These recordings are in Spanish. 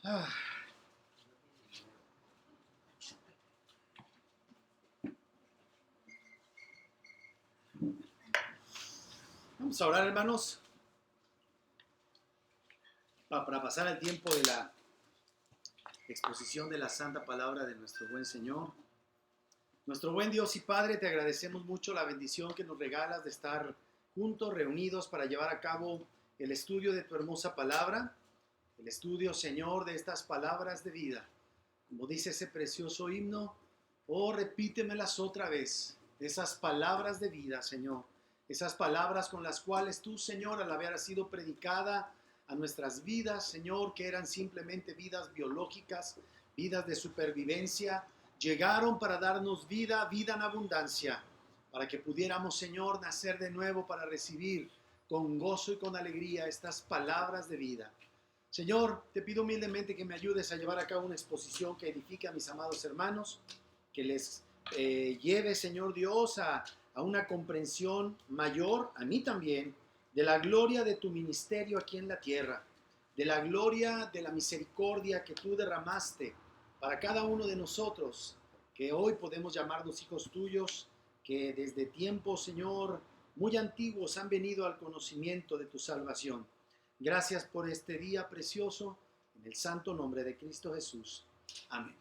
Ah, Vamos a orar, hermanos, para pasar el tiempo de la exposición de la santa palabra de nuestro buen Señor. Nuestro buen Dios y Padre, te agradecemos mucho la bendición que nos regalas de estar juntos, reunidos para llevar a cabo el estudio de tu hermosa palabra, el estudio, Señor, de estas palabras de vida. Como dice ese precioso himno, oh, repítemelas otra vez, esas palabras de vida, Señor, esas palabras con las cuales tú, Señor, al haber sido predicada a nuestras vidas, Señor, que eran simplemente vidas biológicas, vidas de supervivencia, llegaron para darnos vida, vida en abundancia, para que pudiéramos, Señor, nacer de nuevo para recibir con gozo y con alegría estas palabras de vida. Señor, te pido humildemente que me ayudes a llevar a cabo una exposición que edifique a mis amados hermanos, que les lleve, Señor Dios, a una comprensión mayor, a mí también, de la gloria de tu ministerio aquí en la tierra, de la gloria de la misericordia que tú derramaste para cada uno de nosotros, que hoy podemos llamarnos hijos tuyos, que desde tiempos, Señor, muy antiguos han venido al conocimiento de tu salvación. Gracias por este día precioso, en el santo nombre de Cristo Jesús. Amén.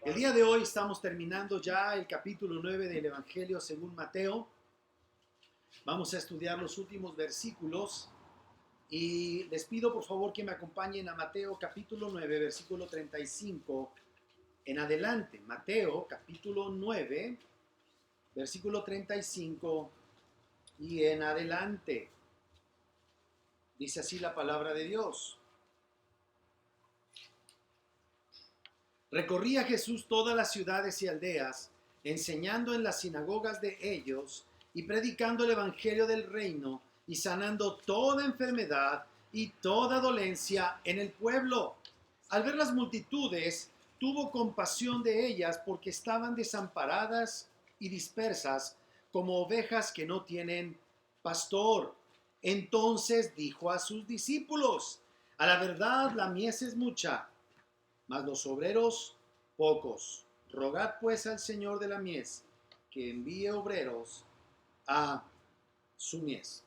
El día de hoy estamos terminando ya el capítulo 9 del Evangelio según Mateo. Vamos a estudiar los últimos versículos y les pido por favor que me acompañen a Mateo capítulo 9, versículo 35 en adelante. Mateo capítulo 9, versículo 35 y en adelante. Dice así la palabra de Dios. Recorría Jesús todas las ciudades y aldeas, enseñando en las sinagogas de ellos y predicando el evangelio del reino y sanando toda enfermedad y toda dolencia en el pueblo. Al ver las multitudes, tuvo compasión de ellas porque estaban desamparadas y dispersas como ovejas que no tienen pastor. Entonces dijo a sus discípulos: a la verdad la mies es mucha, mas los obreros pocos. Rogad pues al Señor de la mies que envíe obreros a su mies.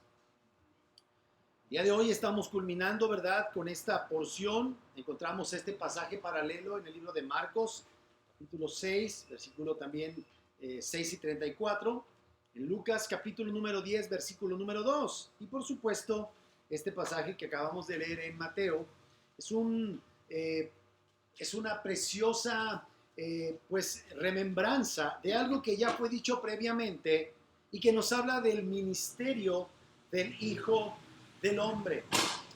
El día de hoy estamos culminando, ¿verdad?, con esta porción. Encontramos este pasaje paralelo en el libro de Marcos, capítulo 6, versículo también 6 y 34. En Lucas, capítulo número 10, versículo número 2. Y por supuesto, este pasaje que acabamos de leer en Mateo es una preciosa remembranza de algo que ya fue dicho previamente y que nos habla del ministerio del Hijo del Hombre.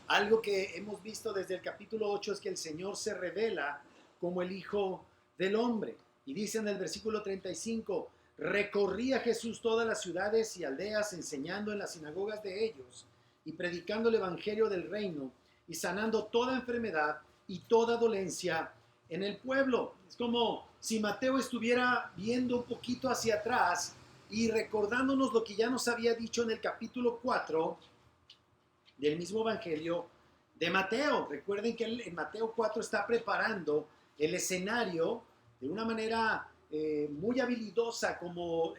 Algo que hemos visto desde el capítulo 8 es que el Señor se revela como el Hijo del Hombre. Y dice en el versículo 35, recorría Jesús todas las ciudades y aldeas, enseñando en las sinagogas de ellos y predicando el evangelio del reino y sanando toda enfermedad y toda dolencia en el pueblo. Es como si Mateo estuviera viendo un poquito hacia atrás y recordándonos lo que ya nos había dicho en el capítulo 4 del mismo evangelio de Mateo. Recuerden que en Mateo 4 está preparando el escenario de una manera muy habilidosa como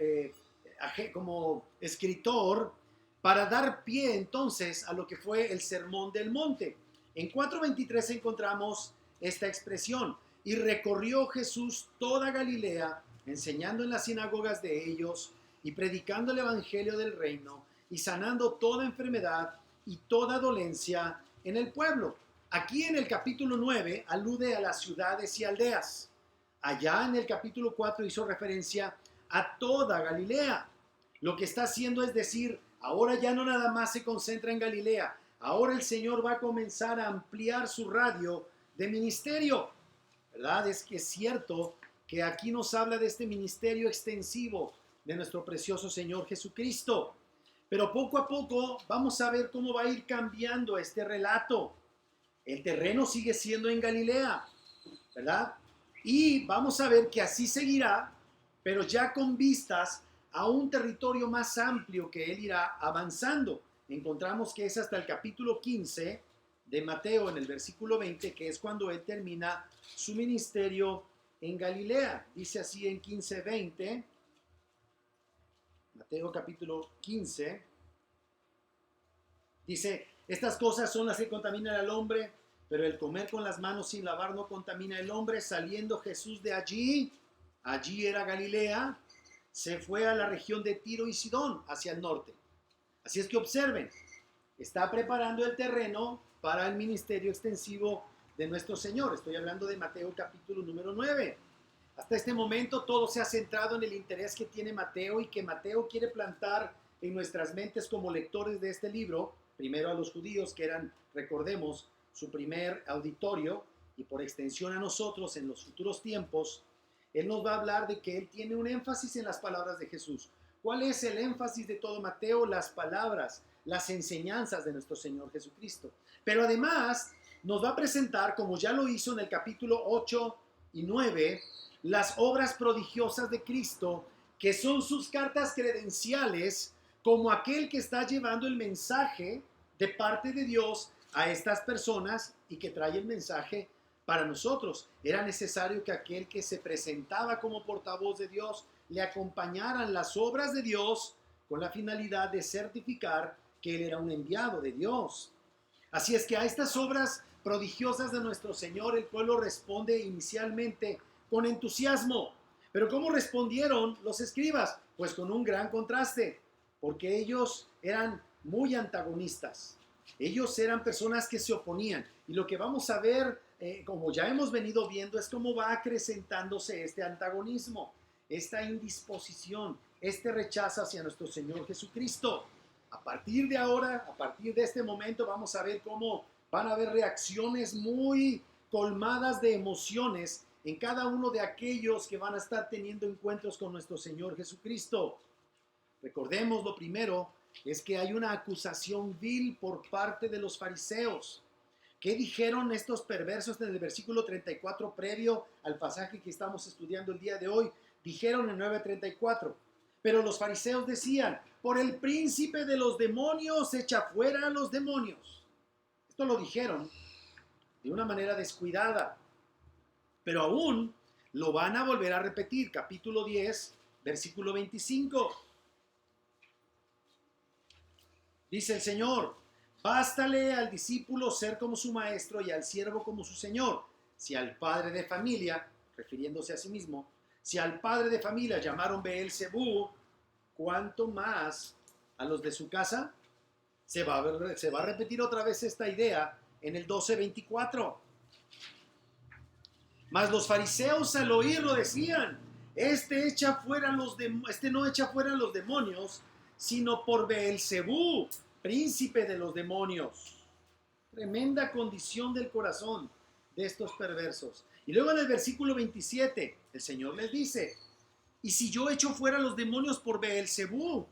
escritor para dar pie entonces a lo que fue el Sermón del Monte. En 4:23 encontramos esta expresión: y recorrió Jesús toda Galilea, enseñando en las sinagogas de ellos y predicando el evangelio del reino y sanando toda enfermedad y toda dolencia en el pueblo. Aquí en el capítulo 9 alude a las ciudades y aldeas. Allá en el capítulo 4 hizo referencia a toda Galilea. Lo que está haciendo es decir, ahora ya no nada más se concentra en Galilea, ahora el Señor va a comenzar a ampliar su radio de ministerio, ¿verdad? Es que es cierto que aquí nos habla de este ministerio extensivo de nuestro precioso Señor Jesucristo. Pero poco a poco vamos a ver cómo va a ir cambiando este relato. El terreno sigue siendo en Galilea, ¿verdad? Y vamos a ver que así seguirá, pero ya con vistas a un territorio más amplio que él irá avanzando. Encontramos que es hasta el capítulo 15, de Mateo en el versículo 20, que es cuando él termina su ministerio en Galilea. Dice así en 15:20, Mateo capítulo 15, dice: estas cosas son las que contaminan al hombre, pero el comer con las manos sin lavar no contamina al hombre. Saliendo Jesús de allí era Galilea, se fue a la región de Tiro y Sidón, hacia el norte. Así es que observen, está preparando el terreno para el ministerio extensivo de nuestro Señor. Estoy hablando de Mateo capítulo número 9. Hasta este momento todo se ha centrado en el interés que tiene Mateo y que Mateo quiere plantar en nuestras mentes como lectores de este libro, primero a los judíos, que eran, recordemos, su primer auditorio, y por extensión a nosotros en los futuros tiempos. Él nos va a hablar de que él tiene un énfasis en las palabras de Jesús. ¿Cuál es el énfasis de todo Mateo? Las palabras, las enseñanzas de nuestro Señor Jesucristo. Pero además nos va a presentar, como ya lo hizo en el capítulo 8 y 9, las obras prodigiosas de Cristo, que son sus cartas credenciales como aquel que está llevando el mensaje de parte de Dios a estas personas y que trae el mensaje para nosotros. Era necesario que aquel que se presentaba como portavoz de Dios le acompañaran las obras de Dios con la finalidad de certificar que él era un enviado de Dios. Así es que a estas obras prodigiosas de nuestro Señor el pueblo responde inicialmente con entusiasmo. Pero ¿cómo respondieron los escribas? Pues con un gran contraste, porque ellos eran muy antagonistas. Ellos eran personas que se oponían. Y lo que vamos a ver, como ya hemos venido viendo, es cómo va acrecentándose este antagonismo, esta indisposición, este rechazo hacia nuestro Señor Jesucristo. A partir de ahora, a partir de este momento, vamos a ver cómo van a haber reacciones muy colmadas de emociones en cada uno de aquellos que van a estar teniendo encuentros con nuestro Señor Jesucristo. Recordemos, lo primero es que hay una acusación vil por parte de los fariseos. ¿Qué dijeron estos perversos en el versículo 34 previo al pasaje que estamos estudiando el día de hoy? Dijeron en 9:34, pero los fariseos decían: por el príncipe de los demonios echa fuera a los demonios. Esto lo dijeron de una manera descuidada, pero aún lo van a volver a repetir. Capítulo 10, versículo 25. Dice el Señor: bástale al discípulo ser como su maestro y al siervo como su señor. Si al padre de familia, refiriéndose a sí mismo, si al padre de familia llamaron Beelzebú, ¿cuánto más a los de su casa? Se va a repetir otra vez esta idea en el 12:24. Mas los fariseos al oírlo decían: este no echa fuera los demonios, sino por Beelzebú, príncipe de los demonios. Tremenda condición del corazón de estos perversos. Y luego en el versículo 27, el Señor les dice: y si yo echo fuera los demonios por Beelzebú,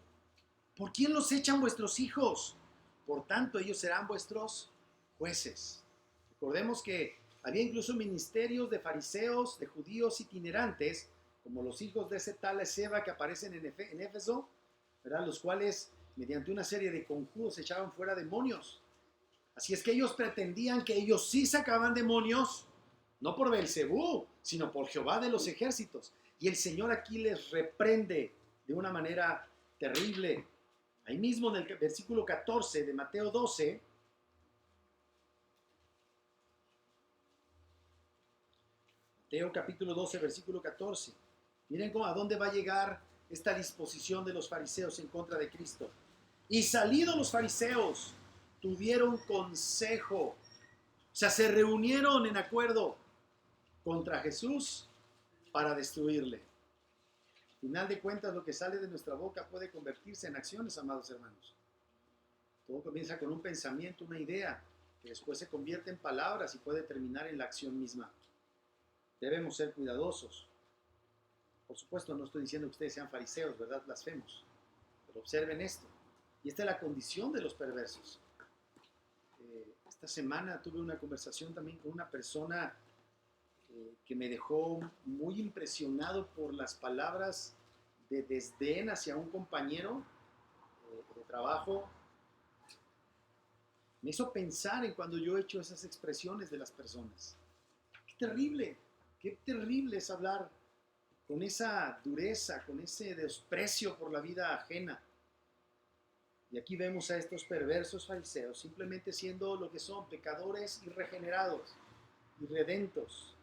¿por quién los echan vuestros hijos? Por tanto, ellos serán vuestros jueces. Recordemos que había incluso ministerios de fariseos, de judíos itinerantes, como los hijos de ese tal Esceva que aparecen en Éfeso, ¿verdad? Los cuales, mediante una serie de conjuros, echaban fuera demonios. Así es que ellos pretendían que ellos sí sacaban demonios, no por Beelzebú, sino por Jehová de los ejércitos. Y el Señor aquí les reprende de una manera terrible. Ahí mismo en el versículo 14 de Mateo 12, Mateo capítulo 12, versículo 14. Miren a dónde va a llegar esta disposición de los fariseos en contra de Cristo. Y salidos los fariseos, tuvieron consejo. O sea, se reunieron en acuerdo contra Jesús para destruirle. Al final de cuentas, lo que sale de nuestra boca puede convertirse en acciones, amados hermanos. Todo comienza con un pensamiento, una idea, que después se convierte en palabras y puede terminar en la acción misma. Debemos ser cuidadosos. Por supuesto, no estoy diciendo que ustedes sean fariseos, ¿verdad? Blasfemos. Pero observen esto. Y esta es la condición de los perversos. Esta semana tuve una conversación también con una persona que me dejó muy impresionado por las palabras de desdén hacia un compañero de trabajo. Me hizo pensar en cuando yo he hecho esas expresiones de las personas. Qué terrible es hablar con esa dureza, con ese desprecio por la vida ajena. Y aquí vemos a estos perversos fariseos simplemente siendo lo que son, pecadores irregenerados, irredentos.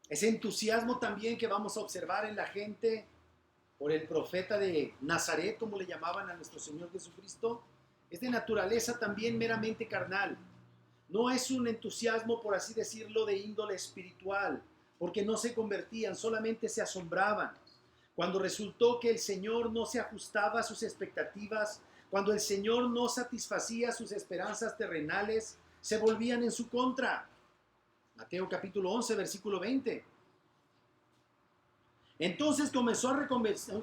Ese entusiasmo también que vamos a observar en la gente por el profeta de Nazaret, como le llamaban a nuestro Señor Jesucristo, es de naturaleza también meramente carnal. No es un entusiasmo, por así decirlo, de índole espiritual, porque no se convertían, solamente se asombraban. Cuando resultó que el Señor no se ajustaba a sus expectativas, cuando el Señor no satisfacía sus esperanzas terrenales, se volvían en su contra. Mateo capítulo 11, versículo 20. Entonces comenzó a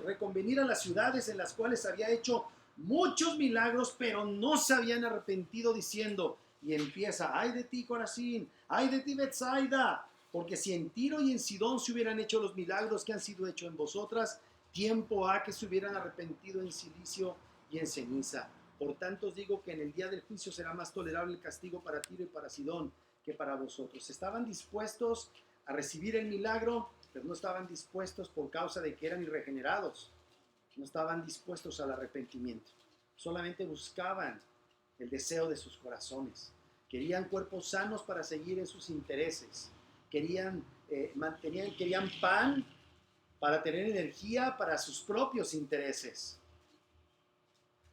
reconvenir a las ciudades en las cuales había hecho muchos milagros, pero no se habían arrepentido, diciendo, y empieza, ay de ti Corazín, ay de ti Betsaida, porque si en Tiro y en Sidón se hubieran hecho los milagros que han sido hechos en vosotras, tiempo ha que se hubieran arrepentido en silicio y en ceniza. Por tanto os digo que en el día del juicio será más tolerable el castigo para Tiro y para Sidón que para vosotros. Estaban dispuestos a recibir el milagro, pero no estaban dispuestos por causa de que eran irregenerados. No estaban dispuestos al arrepentimiento. Solamente buscaban el deseo de sus corazones. Querían cuerpos sanos para seguir en sus intereses. Querían pan para tener energía para sus propios intereses.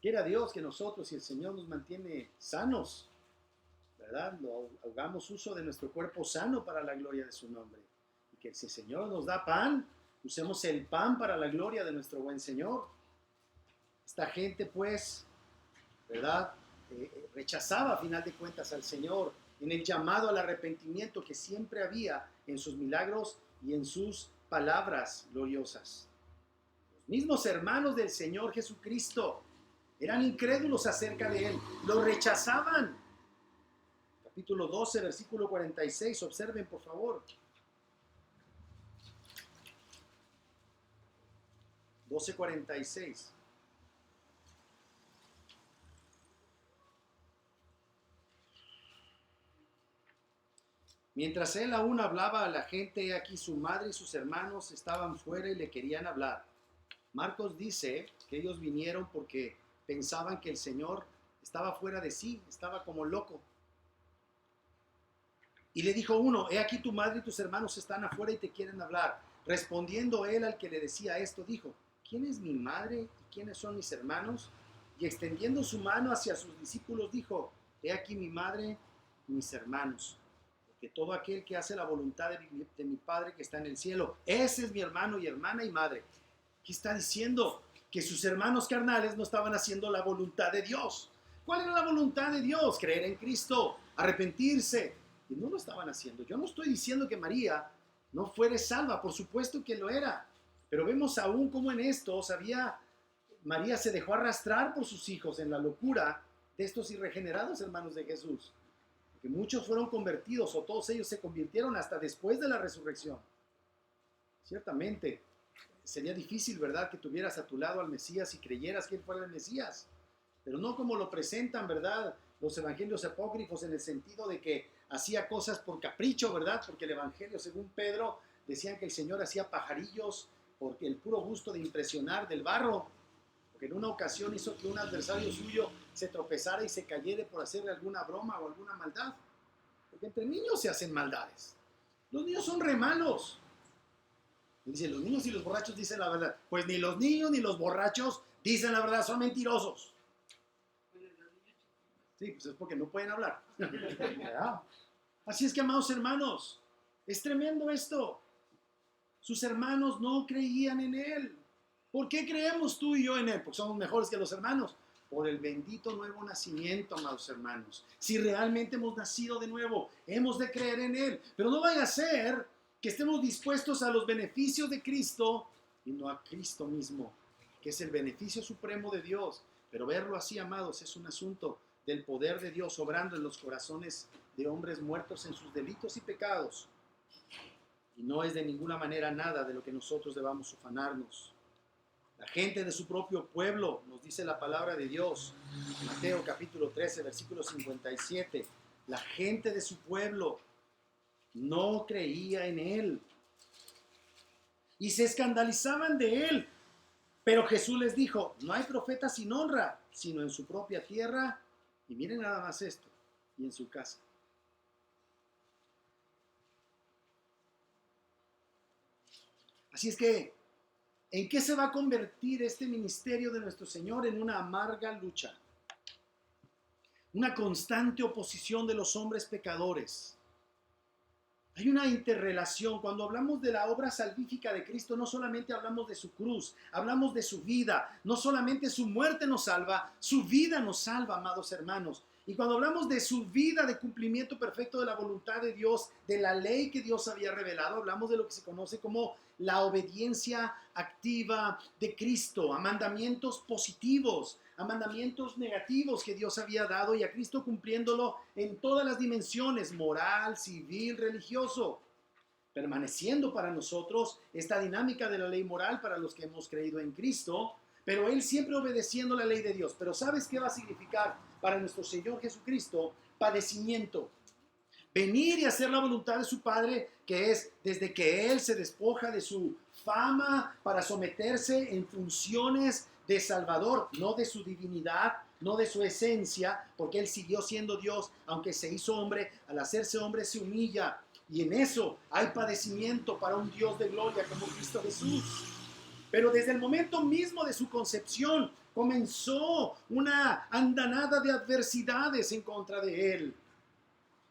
Quiera Dios que nosotros, si el Señor nos mantiene sanos, ¿verdad? Hagamos uso de nuestro cuerpo sano para la gloria de su nombre. Y que si el Señor nos da pan, usemos el pan para la gloria de nuestro buen Señor. Esta gente, pues, ¿verdad? Rechazaba a final de cuentas al Señor en el llamado al arrepentimiento que siempre había en sus milagros y en sus palabras gloriosas. Los mismos hermanos del Señor Jesucristo eran incrédulos acerca de Él, lo rechazaban. Capítulo 12, versículo 46, observen por favor. 12:46. Mientras él aún hablaba a la gente, aquí su madre y sus hermanos estaban fuera y le querían hablar. Marcos dice que ellos vinieron porque pensaban que el Señor estaba fuera de sí, estaba como loco. Y le dijo uno, he aquí tu madre y tus hermanos están afuera y te quieren hablar. Respondiendo él al que le decía esto, dijo, ¿quién es mi madre y quiénes son mis hermanos? Y extendiendo su mano hacia sus discípulos dijo, he aquí mi madre y mis hermanos. Porque todo aquel que hace la voluntad de mi Padre que está en el cielo, ese es mi hermano y hermana y madre. ¿Qué está diciendo? Que sus hermanos carnales no estaban haciendo la voluntad de Dios. ¿Cuál era la voluntad de Dios? Creer en Cristo, arrepentirse. Y no lo estaban haciendo. Yo no estoy diciendo que María no fuera salva, por supuesto que lo era. Pero vemos aún cómo en esto María se dejó arrastrar por sus hijos en la locura de estos irregenerados hermanos de Jesús. Que muchos fueron convertidos o todos ellos se convirtieron hasta después de la resurrección. Ciertamente, sería difícil, ¿verdad?, que tuvieras a tu lado al Mesías y creyeras que él fuera el Mesías. Pero no como lo presentan, ¿verdad?, los evangelios apócrifos, en el sentido de que hacía cosas por capricho, ¿verdad? Porque el evangelio, según Pedro, decían que el Señor hacía pajarillos porque el puro gusto de impresionar del barro. Porque en una ocasión hizo que un adversario suyo se tropezara y se cayera por hacerle alguna broma o alguna maldad. Porque entre niños se hacen maldades. Los niños son re malos. Y dice, los niños y los borrachos dicen la verdad. Pues ni los niños ni los borrachos dicen la verdad, son mentirosos. Sí, pues es porque no pueden hablar. Así es que, amados hermanos, es tremendo esto. Sus hermanos no creían en él. ¿Por qué creemos tú y yo en él? Porque somos mejores que los hermanos. Por el bendito nuevo nacimiento, amados hermanos. Si realmente hemos nacido de nuevo, hemos de creer en él. Pero no vaya a ser que estemos dispuestos a los beneficios de Cristo y no a Cristo mismo, que es el beneficio supremo de Dios. Pero verlo así, amados, es un asunto del poder de Dios obrando en los corazones de hombres muertos en sus delitos y pecados. Y no es de ninguna manera nada de lo que nosotros debamos ufanarnos. La gente de su propio pueblo, nos dice la palabra de Dios. Mateo capítulo 13, versículo 57. La gente de su pueblo no creía en él y se escandalizaban de él. Pero Jesús les dijo, no hay profeta sin honra, sino en su propia tierra, y miren nada más esto, y en su casa. Así es que, ¿en qué se va a convertir este ministerio de nuestro Señor? En una amarga lucha, una constante oposición de los hombres pecadores. Hay una interrelación. Cuando hablamos de la obra salvífica de Cristo, no solamente hablamos de su cruz, hablamos de su vida. No solamente su muerte nos salva, su vida nos salva, amados hermanos. Y cuando hablamos de su vida de cumplimiento perfecto de la voluntad de Dios, de la ley que Dios había revelado, hablamos de lo que se conoce como la obediencia activa de Cristo, a mandamientos positivos, a mandamientos negativos que Dios había dado, y a Cristo cumpliéndolo en todas las dimensiones, moral, civil, religioso, permaneciendo para nosotros esta dinámica de la ley moral para los que hemos creído en Cristo, pero Él siempre obedeciendo la ley de Dios. Pero ¿sabes qué va a significar para nuestro Señor Jesucristo? Padecimiento. Venir y hacer la voluntad de su Padre, que es desde que Él se despoja de su fama para someterse en funciones de Salvador, no de su divinidad, no de su esencia, porque Él siguió siendo Dios, aunque se hizo hombre. Al hacerse hombre se humilla, y en eso hay padecimiento para un Dios de gloria como Cristo Jesús. Pero desde el momento mismo de su concepción comenzó una andanada de adversidades en contra de Él.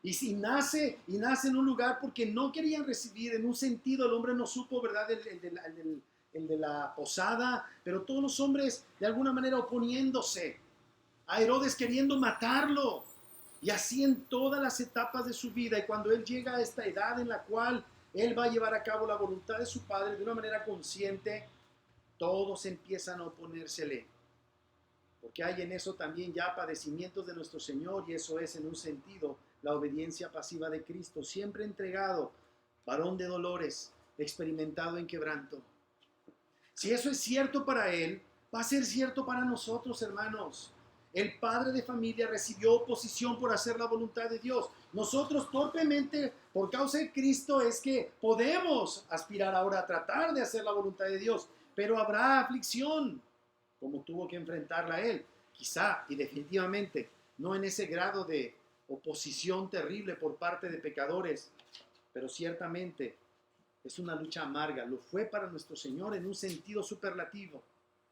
Y si nace en un lugar porque no querían recibir, en un sentido el hombre no supo, ¿verdad? El de la posada, pero todos los hombres de alguna manera oponiéndose a Herodes, queriendo matarlo. Y así en todas las etapas de su vida. Y cuando él llega a esta edad en la cual él va a llevar a cabo la voluntad de su Padre de una manera consciente, todos empiezan a oponérsele. Porque hay en eso también ya padecimientos de nuestro Señor, y eso es en un sentido la obediencia pasiva de Cristo, siempre entregado, varón de dolores, experimentado en quebranto. Si eso es cierto para Él, va a ser cierto para nosotros, hermanos. El padre de familia recibió oposición por hacer la voluntad de Dios. Nosotros torpemente, por causa de Cristo, es que podemos aspirar ahora a tratar de hacer la voluntad de Dios, pero habrá aflicción, como tuvo que enfrentarla Él. Quizá y definitivamente no en ese grado de oposición terrible por parte de pecadores, pero ciertamente es una lucha amarga. Lo fue para nuestro Señor en un sentido superlativo,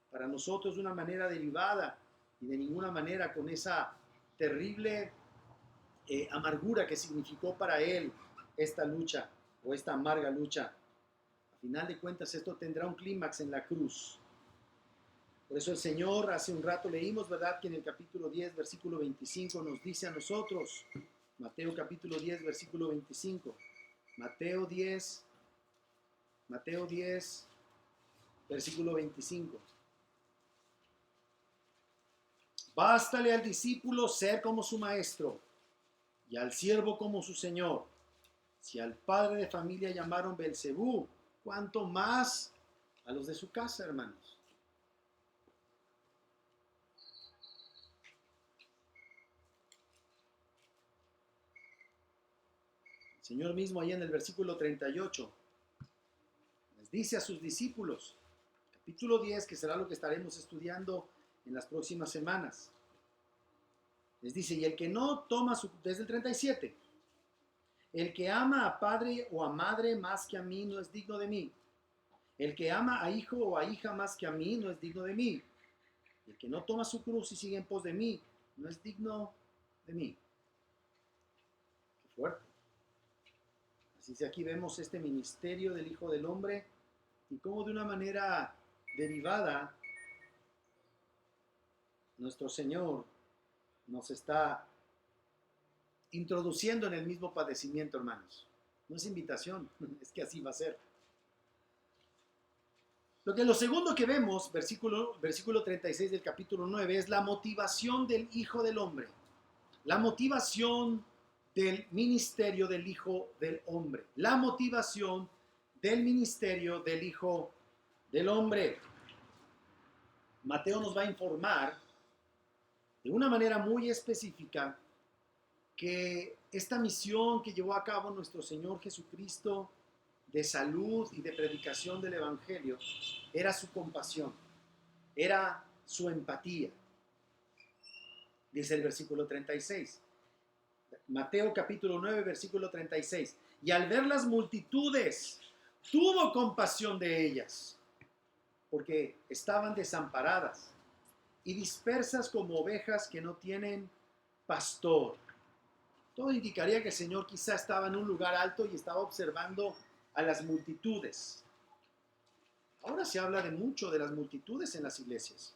para nosotros de una manera derivada, y de ninguna manera con esa terrible amargura que significó para Él esta lucha, o esta amarga lucha. A final de cuentas, esto tendrá un clímax en la cruz. Por eso el Señor, hace un rato leímos, ¿verdad?, que en el capítulo 10, versículo 25 nos dice a nosotros, Mateo capítulo 10, versículo 25, Mateo 10, versículo 25. Bástale al discípulo ser como su maestro y al siervo como su señor. Si al padre de familia llamaron Belcebú, ¿cuánto más a los de su casa, hermanos? El Señor mismo ahí en el versículo 38 les dice a sus discípulos, capítulo 10, que será lo que estaremos estudiando en las próximas semanas. Les dice, y el que no toma desde el 37, el que ama a padre o a madre más que a mí no es digno de mí. El que ama a hijo o a hija más que a mí no es digno de mí. El que no toma su cruz y sigue en pos de mí no es digno de mí. Qué fuerte. Así que aquí vemos este ministerio del Hijo del Hombre y cómo de una manera derivada nuestro Señor nos está introduciendo en el mismo padecimiento, hermanos. No es invitación, es que así va a ser. Lo segundo que vemos, versículo 36 del capítulo 9, es la motivación del Hijo del Hombre. La motivación del ministerio del Hijo del Hombre. La motivación del ministerio del Hijo del Hombre. Mateo nos va a informar de una manera muy específica que esta misión que llevó a cabo nuestro Señor Jesucristo de salud y de predicación del Evangelio era su compasión, era su empatía. Dice el versículo 36. Mateo capítulo 9, versículo 36. Y al ver las multitudes, tuvo compasión de ellas, porque estaban desamparadas y dispersas como ovejas que no tienen pastor. Todo indicaría que el Señor quizá estaba en un lugar alto y estaba observando a las multitudes. Ahora se habla de mucho de las multitudes en las iglesias.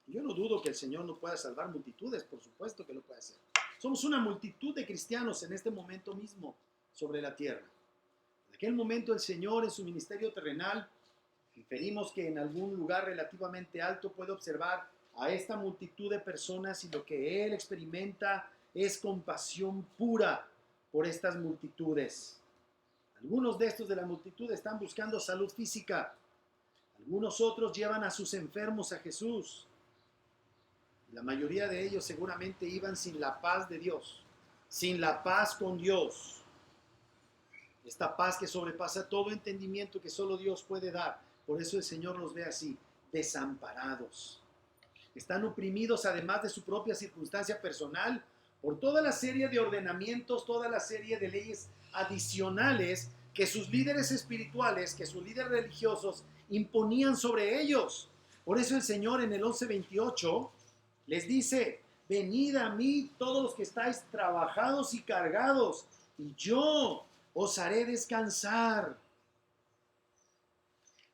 Y yo no dudo que el Señor no pueda salvar multitudes, por supuesto que lo puede hacer. Somos una multitud de cristianos en este momento mismo sobre la tierra. En aquel momento el Señor en su ministerio terrenal, inferimos que en algún lugar relativamente alto puede observar a esta multitud de personas y lo que Él experimenta es compasión pura por estas multitudes. Algunos de estos de la multitud están buscando salud física. Algunos otros llevan a sus enfermos a Jesús. La mayoría de ellos seguramente iban sin la paz de Dios, sin la paz con Dios. Esta paz que sobrepasa todo entendimiento que solo Dios puede dar. Por eso el Señor los ve así, desamparados. Están oprimidos además de su propia circunstancia personal por toda la serie de ordenamientos, toda la serie de leyes adicionales que sus líderes espirituales, que sus líderes religiosos imponían sobre ellos. Por eso el Señor en el 11:28 les dice: venid a mí todos los que estáis trabajados y cargados, y yo os haré descansar.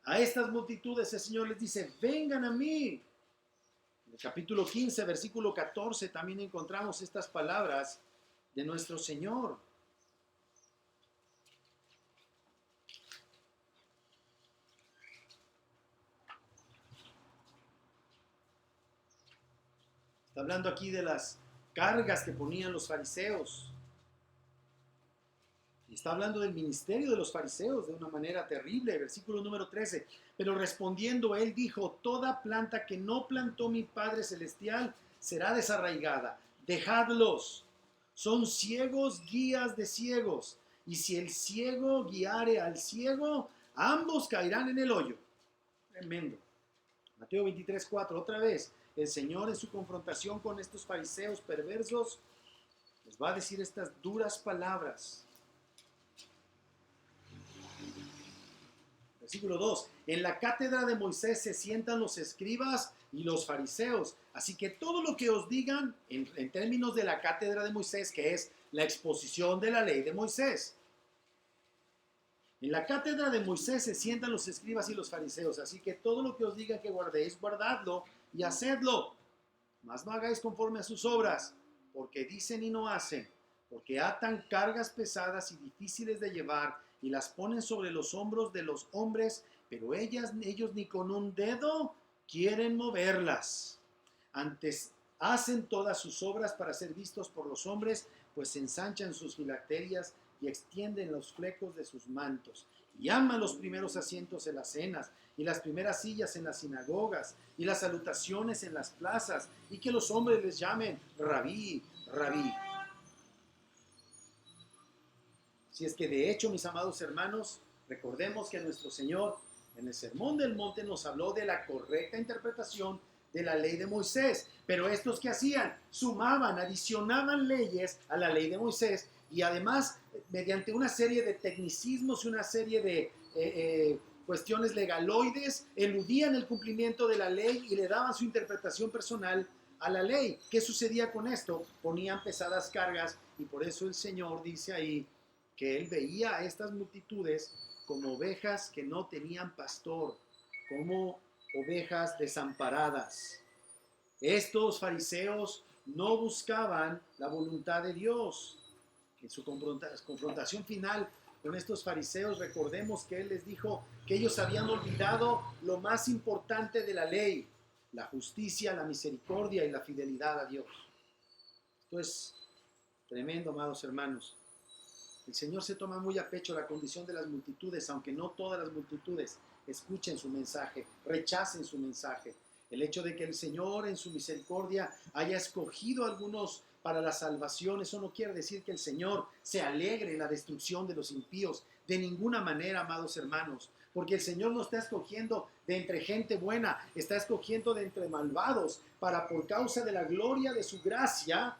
A estas multitudes el Señor les dice: vengan a mí. En el capítulo 15, versículo 14, también encontramos estas palabras de nuestro Señor. Está hablando aquí de las cargas que ponían los fariseos. Y está hablando del ministerio de los fariseos de una manera terrible. Versículo número 13. Pero respondiendo él dijo: toda planta que no plantó mi Padre Celestial será desarraigada. Dejadlos. Son ciegos guías de ciegos. Y si el ciego guiare al ciego, ambos caerán en el hoyo. Tremendo. Mateo 23:4. Otra vez, el Señor en su confrontación con estos fariseos perversos les va a decir estas duras palabras. Versículo 2. En la cátedra de Moisés se sientan los escribas y los fariseos. Así que todo lo que os digan en términos de la cátedra de Moisés, que es la exposición de la ley de Moisés. En la cátedra de Moisés se sientan los escribas y los fariseos. Así que todo lo que os diga que guardéis, guardadlo y hacedlo. Mas no hagáis conforme a sus obras, porque dicen y no hacen, porque atan cargas pesadas y difíciles de llevar y las ponen sobre los hombros de los hombres, pero ellos ni con un dedo quieren moverlas. Antes hacen todas sus obras para ser vistos por los hombres, pues ensanchan sus filacterias y extienden los flecos de sus mantos. Y aman los primeros asientos en las cenas, y las primeras sillas en las sinagogas, y las salutaciones en las plazas, y que los hombres les llamen rabí, rabí. Si es que de hecho, mis amados hermanos, recordemos que nuestro Señor en el Sermón del Monte nos habló de la correcta interpretación de la ley de Moisés. Pero estos que hacían, sumaban, adicionaban leyes a la ley de Moisés y además, mediante una serie de tecnicismos y una serie de cuestiones legaloides, eludían el cumplimiento de la ley y le daban su interpretación personal a la ley. ¿Qué sucedía con esto? Ponían pesadas cargas y por eso el Señor dice ahí que Él veía a estas multitudes como ovejas que no tenían pastor, como ovejas desamparadas. Estos fariseos no buscaban la voluntad de Dios. En su confrontación final con estos fariseos, recordemos que Él les dijo que ellos habían olvidado lo más importante de la ley: la justicia, la misericordia y la fidelidad a Dios. Esto es tremendo, amados hermanos. El Señor se toma muy a pecho la condición de las multitudes, aunque no todas las multitudes escuchen su mensaje, rechacen su mensaje. El hecho de que el Señor en su misericordia haya escogido a algunos para la salvación, eso no quiere decir que el Señor se alegre en la destrucción de los impíos. De ninguna manera, amados hermanos, porque el Señor no está escogiendo de entre gente buena, está escogiendo de entre malvados para, por causa de la gloria de su gracia,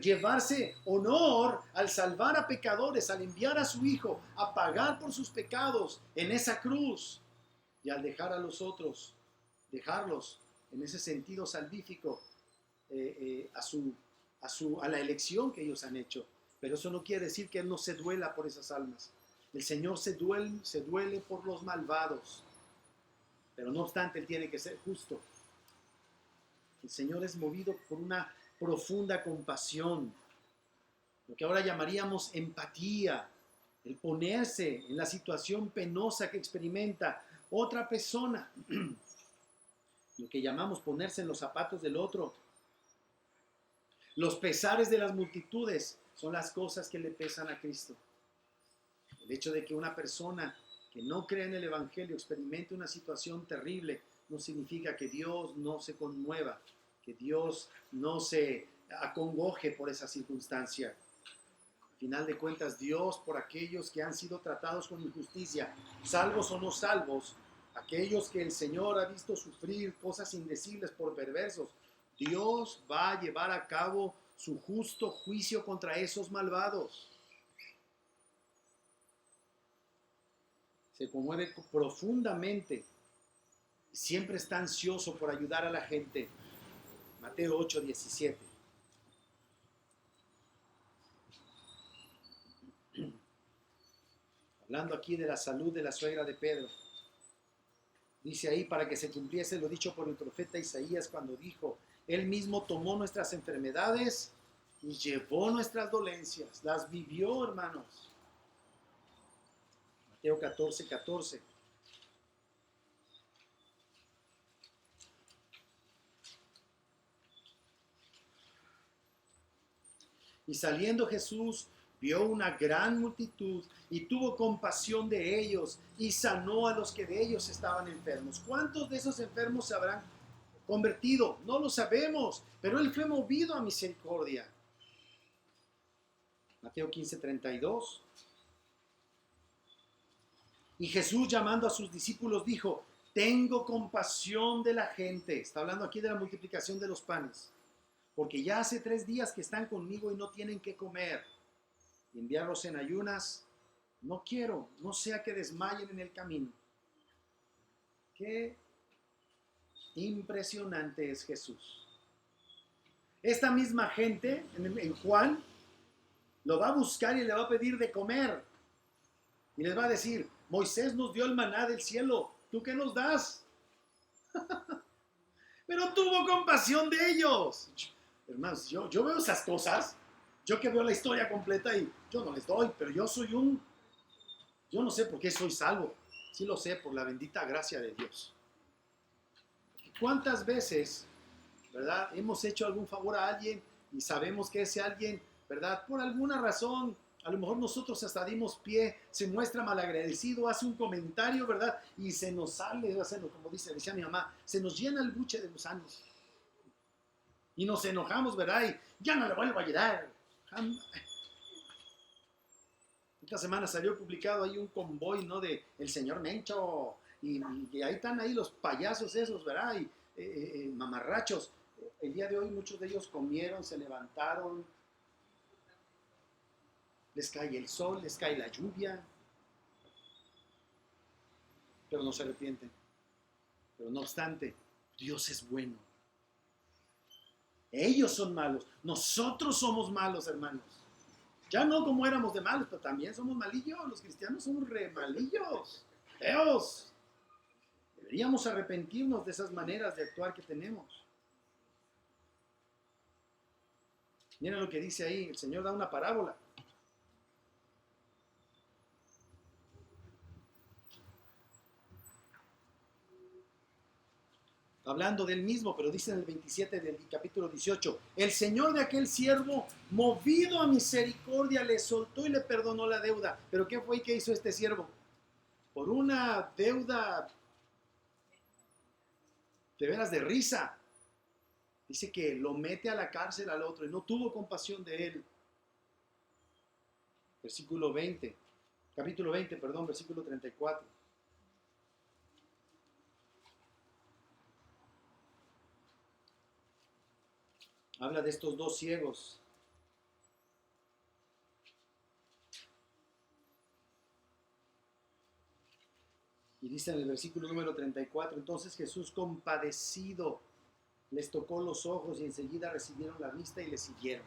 llevarse honor al salvar a pecadores, al enviar a su Hijo a pagar por sus pecados en esa cruz, y al dejar a los otros, dejarlos en ese sentido salvífico a la elección que ellos han hecho. Pero eso no quiere decir que Él no se duela por esas almas. El Señor se duele por los malvados, pero no obstante Él tiene que ser justo. El Señor es movido por una profunda compasión, lo que ahora llamaríamos empatía, el ponerse en la situación penosa que experimenta otra persona, lo que llamamos ponerse en los zapatos del otro. Los pesares de las multitudes son las cosas que le pesan a Cristo. El hecho de que una persona que no cree en el Evangelio experimente una situación terrible no significa que Dios no se conmueva, que Dios no se acongoje por esa circunstancia. Al final de cuentas, Dios, por aquellos que han sido tratados con injusticia, salvos o no salvos, aquellos que el Señor ha visto sufrir cosas indecibles por perversos, Dios va a llevar a cabo su justo juicio contra esos malvados. Se conmueve profundamente y siempre está ansioso por ayudar a la gente. Mateo 8:17. Hablando aquí de la salud de la suegra de Pedro. Dice ahí, para que se cumpliese lo dicho por el profeta Isaías cuando dijo, Él mismo tomó nuestras enfermedades y llevó nuestras dolencias. Las vivió, hermanos. Mateo 14:14. Y saliendo Jesús, vio una gran multitud y tuvo compasión de ellos y sanó a los que de ellos estaban enfermos. ¿Cuántos de esos enfermos se habrán convertido? No lo sabemos, pero Él fue movido a misericordia. Mateo 15:32. Y Jesús, llamando a sus discípulos, dijo, tengo compasión de la gente. Está hablando aquí de la multiplicación de los panes. Porque ya hace 3 días que están conmigo y no tienen qué comer. Y enviarlos en ayunas, no quiero, no sea que desmayen en el camino. Qué impresionante es Jesús. Esta misma gente, en Juan, lo va a buscar y le va a pedir de comer. Y les va a decir, Moisés nos dio el maná del cielo, ¿tú qué nos das? Pero tuvo compasión de ellos. Hermanos, yo veo esas cosas, yo que veo la historia completa y yo no les doy, pero yo no sé por qué soy salvo, sí lo sé, por la bendita gracia de Dios. ¿Cuántas veces, verdad, hemos hecho algún favor a alguien y sabemos que ese alguien, verdad, por alguna razón, a lo mejor nosotros hasta dimos pie, se muestra malagradecido, hace un comentario, verdad, y se nos sale, como decía mi mamá, se nos llena el buche de gusanos. Y nos enojamos, ¿verdad? Y ya no le vuelvo a ayudar. Esta semana salió publicado ahí un convoy, ¿no? De el señor Mencho. Y ahí están ahí los payasos esos, ¿verdad? Y mamarrachos. El día de hoy muchos de ellos comieron, se levantaron. Les cae el sol, les cae la lluvia. Pero no se arrepienten. Pero no obstante, Dios es bueno. Ellos son malos, nosotros somos malos, hermanos. Ya no como éramos de malos, pero también somos malillos. Los cristianos somos re malillos, feos. Deberíamos arrepentirnos de esas maneras de actuar que tenemos. Miren lo que dice ahí, el Señor da una parábola. Hablando del mismo, pero dice en el 27 del capítulo 18, el Señor de aquel siervo, movido a misericordia, le soltó y le perdonó la deuda. ¿Pero qué fue que hizo este siervo? Por una deuda de veras de risa. Dice que lo mete a la cárcel al otro y no tuvo compasión de él. Capítulo 20, perdón, versículo 34. Habla de estos dos ciegos. Y dice en el versículo número 34, entonces Jesús compadecido les tocó los ojos y enseguida recibieron la vista y le siguieron.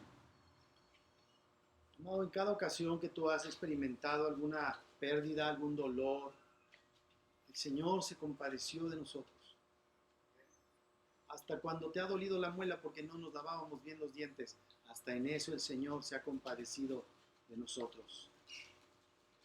No, en cada ocasión que tú has experimentado alguna pérdida, algún dolor, el Señor se compadeció de nosotros. Hasta cuando te ha dolido la muela porque no nos lavábamos bien los dientes, hasta en eso el Señor se ha compadecido de nosotros.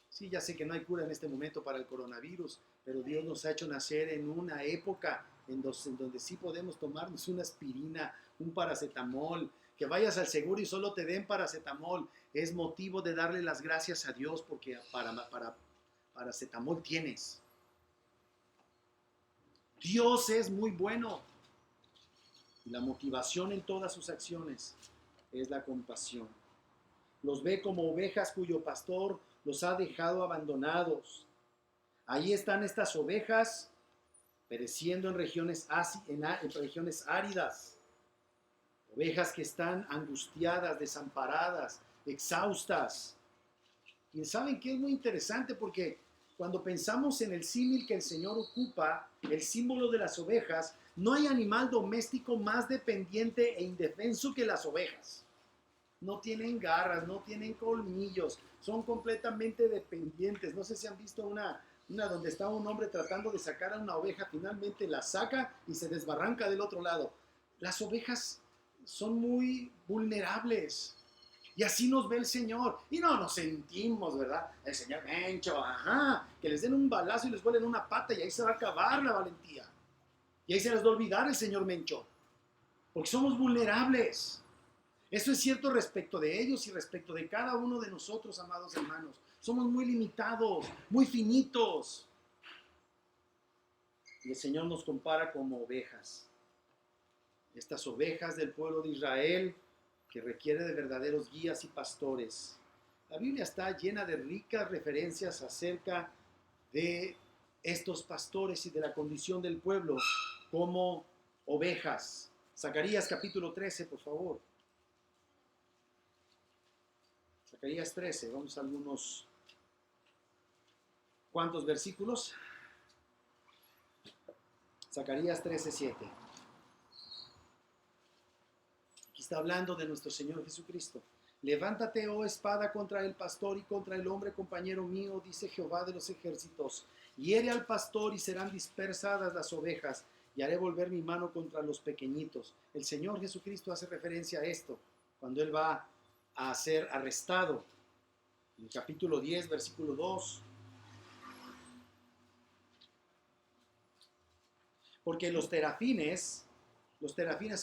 Sí, ya sé que no hay cura en este momento para el coronavirus, pero Dios nos ha hecho nacer en una época en donde sí podemos tomarnos una aspirina, un paracetamol, que vayas al seguro y solo te den paracetamol. Es motivo de darle las gracias a Dios porque para paracetamol tienes. Dios es muy bueno. Y la motivación en todas sus acciones es la compasión. Los ve como ovejas cuyo pastor los ha dejado abandonados. Ahí están estas ovejas pereciendo en regiones áridas. Ovejas que están angustiadas, desamparadas, exhaustas. Y saben que es muy interesante porque cuando pensamos en el símil que el Señor ocupa, el símbolo de las ovejas, no hay animal doméstico más dependiente e indefenso que las ovejas. No tienen garras, no tienen colmillos, son completamente dependientes. No sé si han visto una donde está un hombre tratando de sacar a una oveja, finalmente la saca y se desbarranca del otro lado. Las ovejas son muy vulnerables. Y así nos ve el Señor. Y no nos sentimos, ¿verdad? El Señor Mencho, que les den un balazo y les vuelen una pata y ahí se va a acabar la valentía. Y ahí se les va a olvidar el Señor Mencho. Porque somos vulnerables. Eso es cierto respecto de ellos y respecto de cada uno de nosotros, amados hermanos. Somos muy limitados, muy finitos. Y el Señor nos compara como ovejas. Estas ovejas del pueblo de Israel que requiere de verdaderos guías y pastores. La Biblia está llena de ricas referencias acerca de estos pastores y de la condición del pueblo como ovejas. Zacarías capítulo 13, por favor. Zacarías 13, vamos a algunos cuantos versículos. Zacarías 13, 7. Aquí está hablando de nuestro Señor Jesucristo. Levántate, oh espada, contra el pastor y contra el hombre compañero mío, dice Jehová de los ejércitos. Hiere al pastor y serán dispersadas las ovejas, y haré volver mi mano contra los pequeñitos. El Señor Jesucristo hace referencia a esto cuando Él va a ser arrestado. En el capítulo 10, versículo 2. Porque los terafines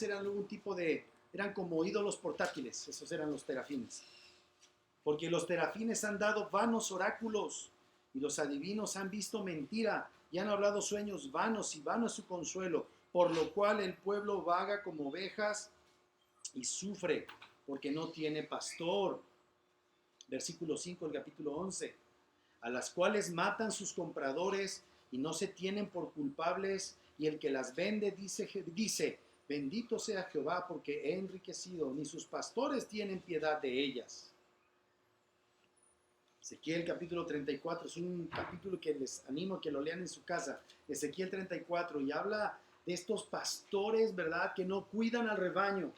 eran algún tipo eran como ídolos portátiles, esos eran los terafines. Porque los terafines han dado vanos oráculos y los adivinos han visto mentira y han hablado sueños vanos y vano es su consuelo, por lo cual el pueblo vaga como ovejas y sufre porque no tiene pastor. Versículo 5 del capítulo 11. A las cuales matan sus compradores y no se tienen por culpables, y el que las vende dice, bendito sea Jehová porque he enriquecido, ni sus pastores tienen piedad de ellas. Ezequiel capítulo 34 es un capítulo que les animo a que lo lean en su casa. Ezequiel 34 y habla de estos pastores, ¿verdad?, que no cuidan al rebaño.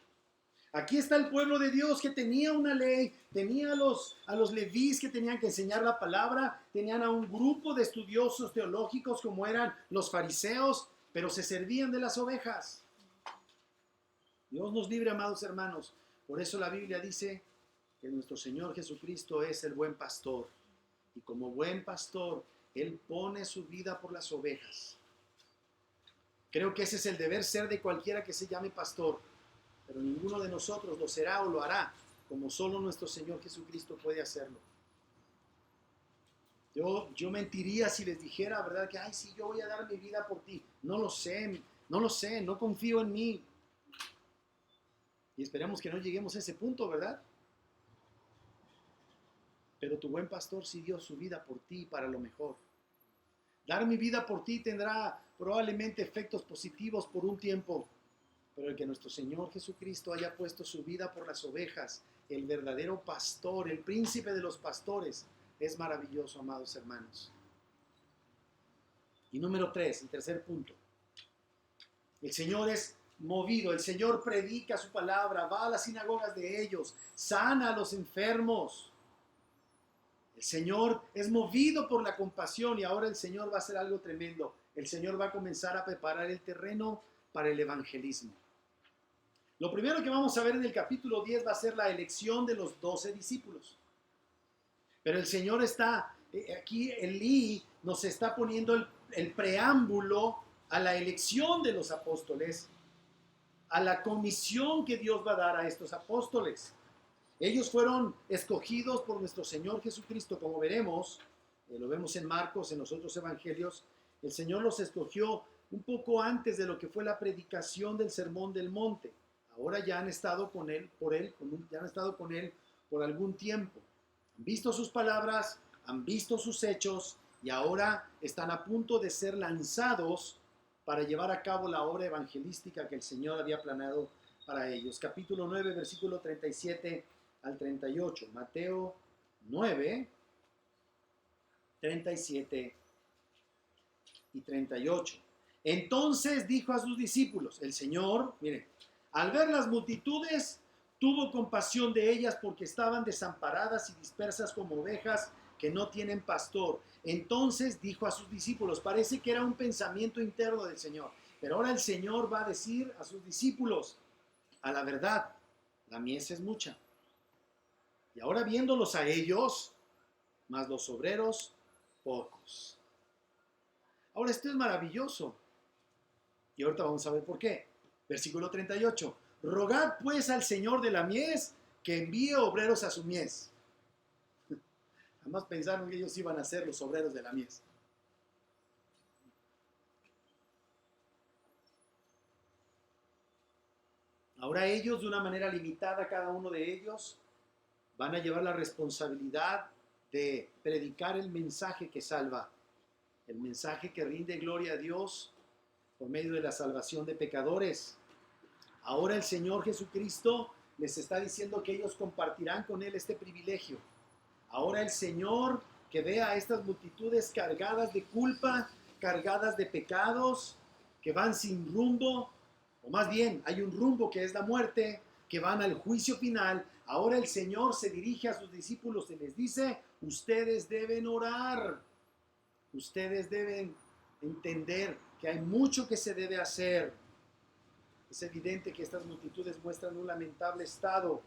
Aquí está el pueblo de Dios que tenía una ley, tenía a los levís que tenían que enseñar la palabra, tenían a un grupo de estudiosos teológicos como eran los fariseos, pero se servían de las ovejas. Dios nos libre, amados hermanos. Por eso la Biblia dice que nuestro Señor Jesucristo es el buen pastor. Y como buen pastor, Él pone su vida por las ovejas. Creo que ese es el deber ser de cualquiera que se llame pastor. Pero ninguno de nosotros lo será o lo hará como solo nuestro Señor Jesucristo puede hacerlo. Yo mentiría si les dijera, ¿verdad?, que, ay, sí, yo voy a dar mi vida por ti. No lo sé, No lo sé, no confío en mí. Y esperamos que no lleguemos a ese punto, ¿verdad? Pero tu buen pastor sí dio su vida por ti para lo mejor. Dar mi vida por ti tendrá probablemente efectos positivos por un tiempo, pero el que nuestro Señor Jesucristo haya puesto su vida por las ovejas, el verdadero pastor, el príncipe de los pastores, es maravilloso, amados hermanos. Y número 3, el tercer punto. El Señor es movido, el Señor predica su palabra, va a las sinagogas de ellos, sana a los enfermos. El Señor es movido por la compasión y ahora el Señor va a hacer algo tremendo. El Señor va a comenzar a preparar el terreno para el evangelismo. Lo primero que vamos a ver en el capítulo 10 va a ser la elección de los 12 discípulos. Pero el Señor está, aquí Elí nos está poniendo el preámbulo a la elección de los apóstoles, a la comisión que Dios va a dar a estos apóstoles. Ellos fueron escogidos por nuestro Señor Jesucristo, como veremos, lo vemos en Marcos, en los otros evangelios. El Señor los escogió un poco antes de lo que fue la predicación del Sermón del Monte. Ahora ya han estado con él, ya han estado con él por algún tiempo. Han visto sus palabras, han visto sus hechos y ahora están a punto de ser lanzados para llevar a cabo la obra evangelística que el Señor había planeado para ellos. Capítulo 9, versículo 37 al 38. Mateo 9, 37 y 38. Entonces dijo a sus discípulos, el Señor, miren, al ver las multitudes, tuvo compasión de ellas porque estaban desamparadas y dispersas como ovejas que no tienen pastor. Entonces dijo a sus discípulos, parece que era un pensamiento interno del Señor, pero ahora el Señor va a decir a sus discípulos, a la verdad, la mies es mucha. Y ahora viéndolos a ellos, más los obreros, pocos. Ahora esto es maravilloso. Y ahorita vamos a ver por qué. Versículo 38. Rogad pues al Señor de la mies que envíe obreros a su mies. Jamás pensaron que ellos iban a ser los obreros de la mies. Ahora ellos, de una manera limitada, cada uno de ellos, van a llevar la responsabilidad de predicar el mensaje que salva, el mensaje que rinde gloria a Dios por medio de la salvación de pecadores. Ahora el Señor Jesucristo les está diciendo que ellos compartirán con Él este privilegio. Ahora el Señor, que ve a estas multitudes cargadas de culpa, cargadas de pecados, que van sin rumbo, o más bien hay un rumbo que es la muerte, que van al juicio final. Ahora el Señor se dirige a sus discípulos y les dice, ustedes deben orar, ustedes deben entender que hay mucho que se debe hacer. Es evidente que estas multitudes muestran un lamentable estado,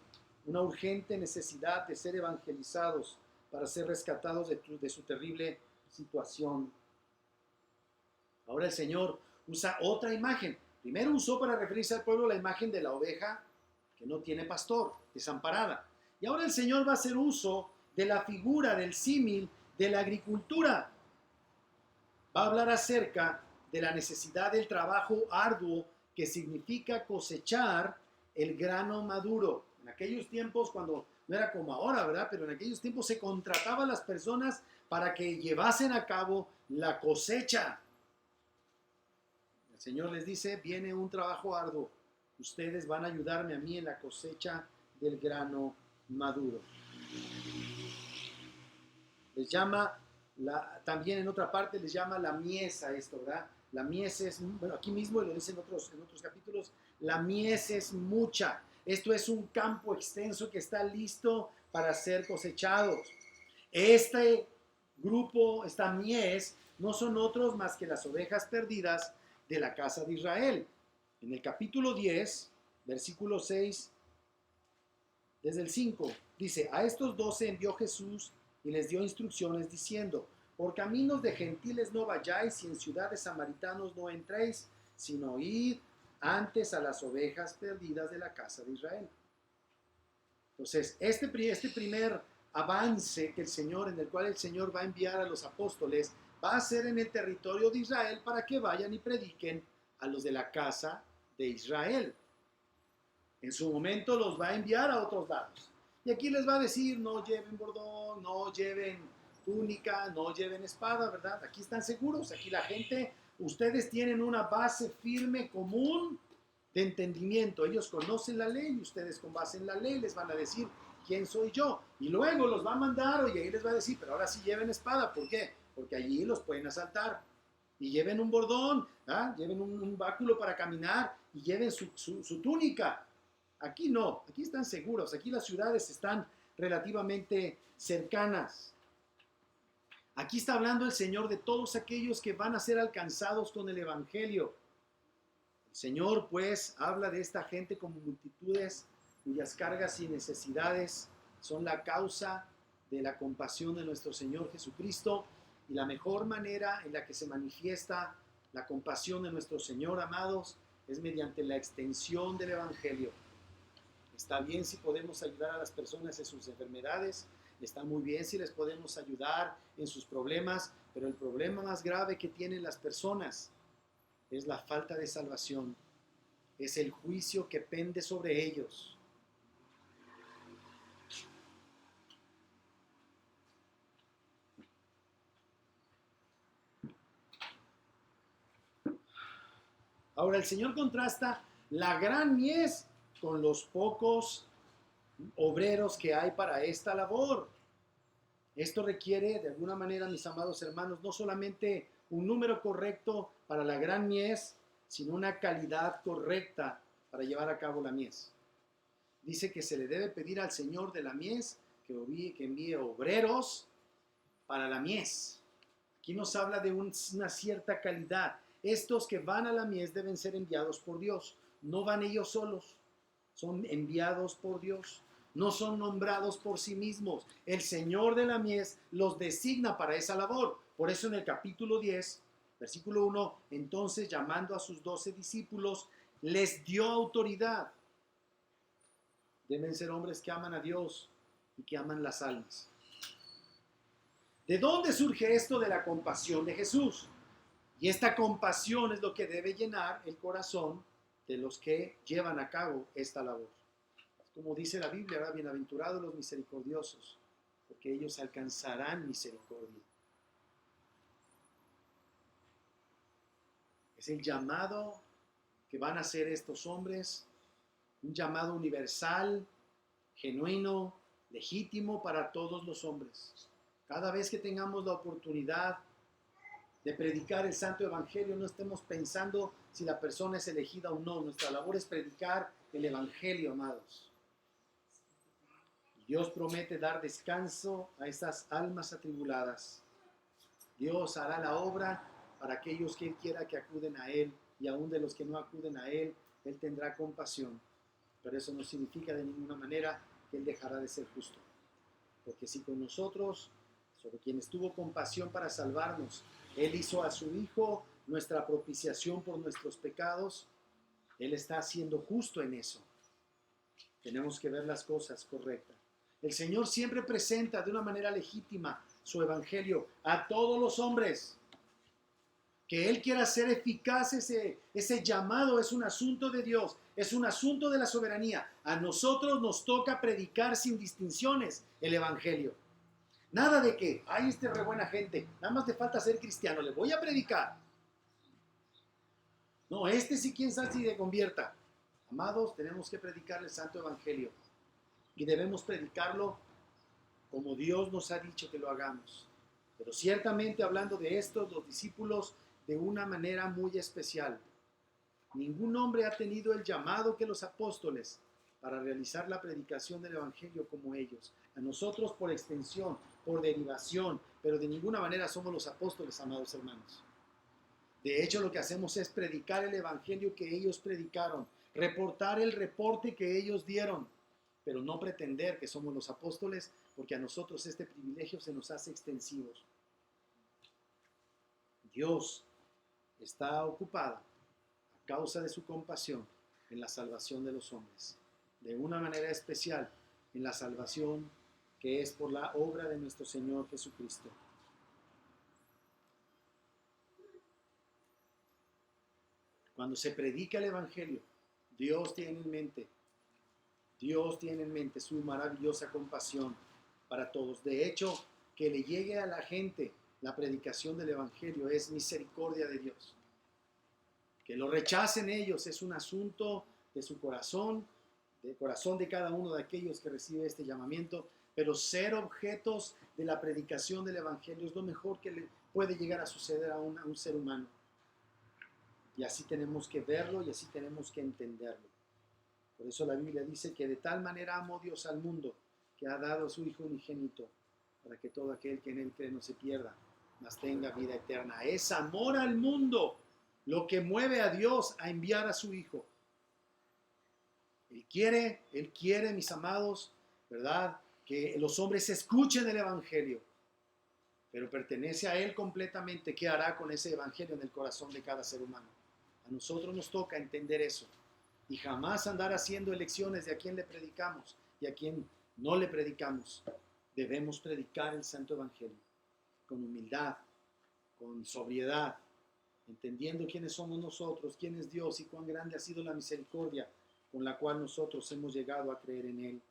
una urgente necesidad de ser evangelizados para ser rescatados de su terrible situación. Ahora el Señor usa otra imagen. Primero usó para referirse al pueblo la imagen de la oveja que no tiene pastor, desamparada. Y ahora el Señor va a hacer uso de la figura, del símil, de la agricultura. Va a hablar acerca de la necesidad del trabajo arduo que significa cosechar el grano maduro. En aquellos tiempos, cuando no era como ahora, ¿verdad? Pero en aquellos tiempos se contrataba a las personas para que llevasen a cabo la cosecha. El Señor les dice, viene un trabajo arduo. Ustedes van a ayudarme a mí en la cosecha del grano maduro. Les llama, también en otra parte les llama la mies a esto, ¿verdad? La mies es, bueno, aquí mismo lo dicen en otros capítulos, la mies es mucha. Esto es un campo extenso que está listo para ser cosechados. Este grupo, esta mies, no son otros más que las ovejas perdidas de la casa de Israel. En el capítulo 10, versículo 6, desde el 5, dice, a estos 12 envió Jesús y les dio instrucciones diciendo, por caminos de gentiles no vayáis y en ciudades samaritanos no entréis, sino id antes a las ovejas perdidas de la casa de Israel. Entonces, este primer avance que en el cual el Señor va a enviar a los apóstoles, va a ser en el territorio de Israel para que vayan y prediquen a los de la casa de Israel. En su momento los va a enviar a otros lados. Y aquí les va a decir, no lleven bordón, no lleven túnica, no lleven espada, ¿verdad? Aquí están seguros, aquí la gente, ustedes tienen una base firme, común, de entendimiento. Ellos conocen la ley y ustedes con base en la ley les van a decir quién soy yo. Y luego los va a mandar y ahí les va a decir, pero ahora sí lleven espada. ¿Por qué? Porque allí los pueden asaltar. Y lleven un bordón, lleven un báculo para caminar y lleven su túnica. Aquí no, aquí están seguros, aquí las ciudades están relativamente cercanas. Aquí está hablando el Señor de todos aquellos que van a ser alcanzados con el Evangelio. El Señor pues habla de esta gente como multitudes cuyas cargas y necesidades son la causa de la compasión de nuestro Señor Jesucristo, y la mejor manera en la que se manifiesta la compasión de nuestro Señor, amados, es mediante la extensión del Evangelio. Está bien si podemos ayudar a las personas en sus enfermedades, está muy bien si les podemos ayudar en sus problemas, pero el problema más grave que tienen las personas es la falta de salvación, es el juicio que pende sobre ellos. Ahora el Señor contrasta la gran mies con los pocos obreros que hay para esta labor. Esto requiere, de alguna manera, mis amados hermanos, no solamente un número correcto para la gran mies, sino una calidad correcta para llevar a cabo la mies. Dice que se le debe pedir al Señor de la mies que envíe obreros para la mies. Aquí nos habla de una cierta calidad. Estos que van a la mies deben ser enviados por Dios. No van ellos solos, son enviados por Dios. No son nombrados por sí mismos. El Señor de la mies los designa para esa labor. Por eso en el capítulo 10, versículo 1, entonces llamando a sus 12 discípulos, les dio autoridad. Deben ser hombres que aman a Dios y que aman las almas. ¿De dónde surge esto de la compasión de Jesús? Y esta compasión es lo que debe llenar el corazón de los que llevan a cabo esta labor. Como dice la Biblia, ¿verdad? Bienaventurados los misericordiosos, porque ellos alcanzarán misericordia. Es el llamado que van a hacer estos hombres, un llamado universal, genuino, legítimo para todos los hombres. Cada vez que tengamos la oportunidad de predicar el Santo Evangelio, no estemos pensando si la persona es elegida o no. Nuestra labor es predicar el Evangelio, amados. Dios promete dar descanso a esas almas atribuladas. Dios hará la obra para aquellos que Él quiera que acuden a Él, y aún de los que no acuden a Él, Él tendrá compasión. Pero eso no significa de ninguna manera que Él dejará de ser justo. Porque si con nosotros, sobre quienes tuvo compasión para salvarnos, Él hizo a su Hijo nuestra propiciación por nuestros pecados, Él está siendo justo en eso. Tenemos que ver las cosas correctas. El Señor siempre presenta de una manera legítima su evangelio a todos los hombres. Que Él quiera hacer eficaz ese llamado es un asunto de Dios, es un asunto de la soberanía. A nosotros nos toca predicar sin distinciones el evangelio. Nada de que, ay, este re buena gente, nada más le falta ser cristiano, le voy a predicar. No, este sí, quién sabe si se convierta. Amados, tenemos que predicar el santo evangelio. Y debemos predicarlo como Dios nos ha dicho que lo hagamos. Pero ciertamente hablando de estos, los discípulos, de una manera muy especial. Ningún hombre ha tenido el llamado que los apóstoles para realizar la predicación del evangelio como ellos. A nosotros por extensión, por derivación, pero de ninguna manera somos los apóstoles, amados hermanos. De hecho, lo que hacemos es predicar el evangelio que ellos predicaron, reportar el reporte que ellos dieron, pero no pretender que somos los apóstoles, porque a nosotros este privilegio se nos hace extensivos. Dios está ocupado a causa de su compasión en la salvación de los hombres, de una manera especial en la salvación que es por la obra de nuestro Señor Jesucristo. Cuando se predica el Evangelio, Dios tiene en mente su maravillosa compasión para todos. De hecho, que le llegue a la gente la predicación del Evangelio es misericordia de Dios. Que lo rechacen ellos es un asunto de su corazón, del corazón de cada uno de aquellos que recibe este llamamiento, pero ser objetos de la predicación del Evangelio es lo mejor que le puede llegar a suceder a un ser humano. Y así tenemos que verlo y así tenemos que entenderlo. Por eso la Biblia dice que de tal manera amó Dios al mundo que ha dado a su Hijo unigénito para que todo aquel que en él cree no se pierda, mas tenga vida eterna. Es amor al mundo lo que mueve a Dios a enviar a su Hijo. Él quiere, mis amados, ¿verdad?, que los hombres escuchen el Evangelio, pero pertenece a Él completamente. ¿Qué hará con ese Evangelio en el corazón de cada ser humano? A nosotros nos toca entender eso y jamás andar haciendo elecciones de a quién le predicamos y a quién no le predicamos. Debemos predicar el Santo Evangelio con humildad, con sobriedad, entendiendo quiénes somos nosotros, quién es Dios y cuán grande ha sido la misericordia con la cual nosotros hemos llegado a creer en Él.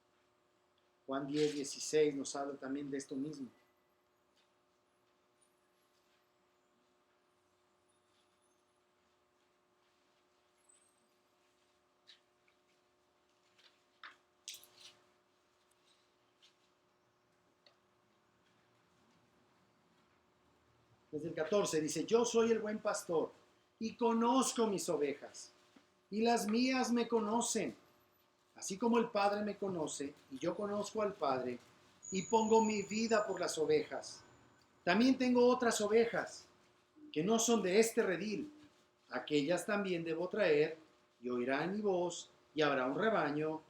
Juan 10:16 nos habla también de esto mismo. Desde el 14 dice: yo soy el buen pastor y conozco mis ovejas y las mías me conocen, así como el Padre me conoce y yo conozco al Padre y pongo mi vida por las ovejas. También tengo otras ovejas que no son de este redil. Aquellas también debo traer y oirán mi voz y habrá un rebaño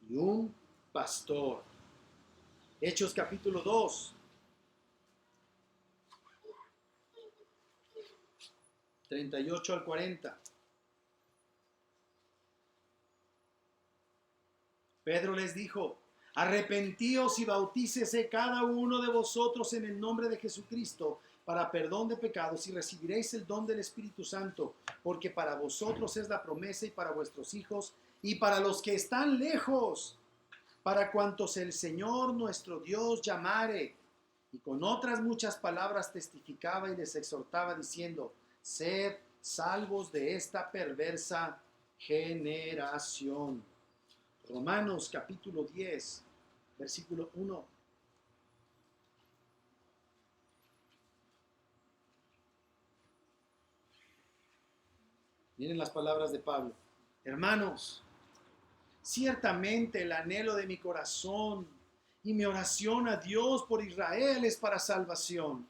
y un pastor. Hechos capítulo 2. 38 al 40. Pedro les dijo: arrepentíos y bautícese cada uno de vosotros en el nombre de Jesucristo para perdón de pecados y recibiréis el don del Espíritu Santo, porque para vosotros es la promesa y para vuestros hijos y para los que están lejos, para cuantos el Señor nuestro Dios llamare. Y con otras muchas palabras testificaba y les exhortaba diciendo: sed salvos de esta perversa generación. Romanos capítulo 10, versículo 1. Miren las palabras de Pablo. Hermanos, ciertamente el anhelo de mi corazón y mi oración a Dios por Israel es para salvación,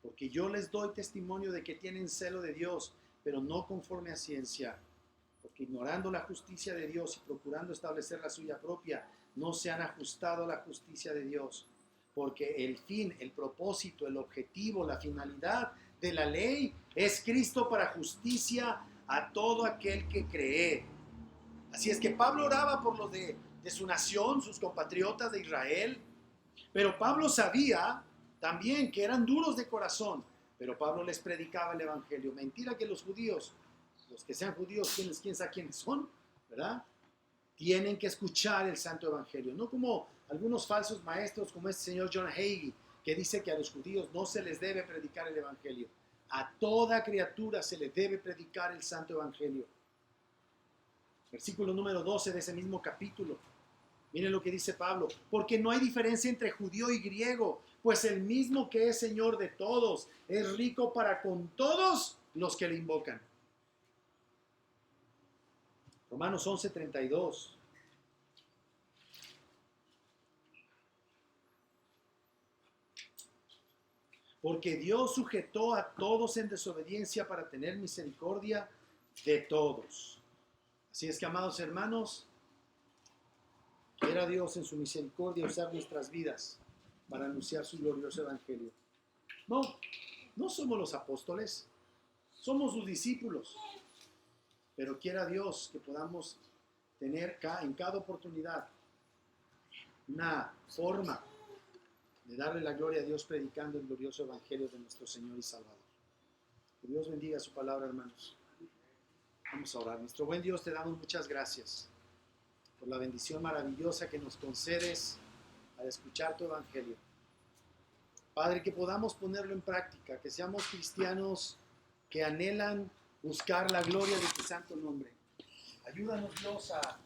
porque yo les doy testimonio de que tienen celo de Dios, pero no conforme a ciencia, porque ignorando la justicia de Dios y procurando establecer la suya propia, no se han ajustado a la justicia de Dios, porque el fin, el propósito, el objetivo, la finalidad de la ley es Cristo para justicia a todo aquel que cree. Así es que Pablo oraba por los de su nación, sus compatriotas de Israel, pero Pablo sabía también que eran duros de corazón, pero Pablo les predicaba el Evangelio. Mentira que los judíos, los que sean judíos, quién sabe quiénes son, ¿verdad?, tienen que escuchar el Santo Evangelio, no como algunos falsos maestros como este señor John Hagee, que dice que a los judíos no se les debe predicar el Evangelio. A toda criatura se le debe predicar el Santo Evangelio. Versículo número 12 de ese mismo capítulo. Miren lo que dice Pablo: porque no hay diferencia entre judío y griego, pues el mismo que es Señor de todos es rico para con todos los que le invocan. Romanos 11:32. Porque Dios sujetó a todos en desobediencia para tener misericordia de todos. Así es que, amados hermanos, quiera Dios en su misericordia usar nuestras vidas para anunciar su glorioso evangelio. No somos los apóstoles, somos sus discípulos, pero quiera Dios que podamos tener en cada oportunidad una forma de darle la gloria a Dios predicando el glorioso evangelio de nuestro Señor y Salvador. Que Dios bendiga su palabra, hermanos. Vamos a orar. Nuestro buen Dios, te damos muchas gracias por la bendición maravillosa que nos concedes al escuchar tu evangelio. Padre, que podamos ponerlo en práctica, que seamos cristianos que anhelan buscar la gloria de tu santo nombre. Ayúdanos, Dios, a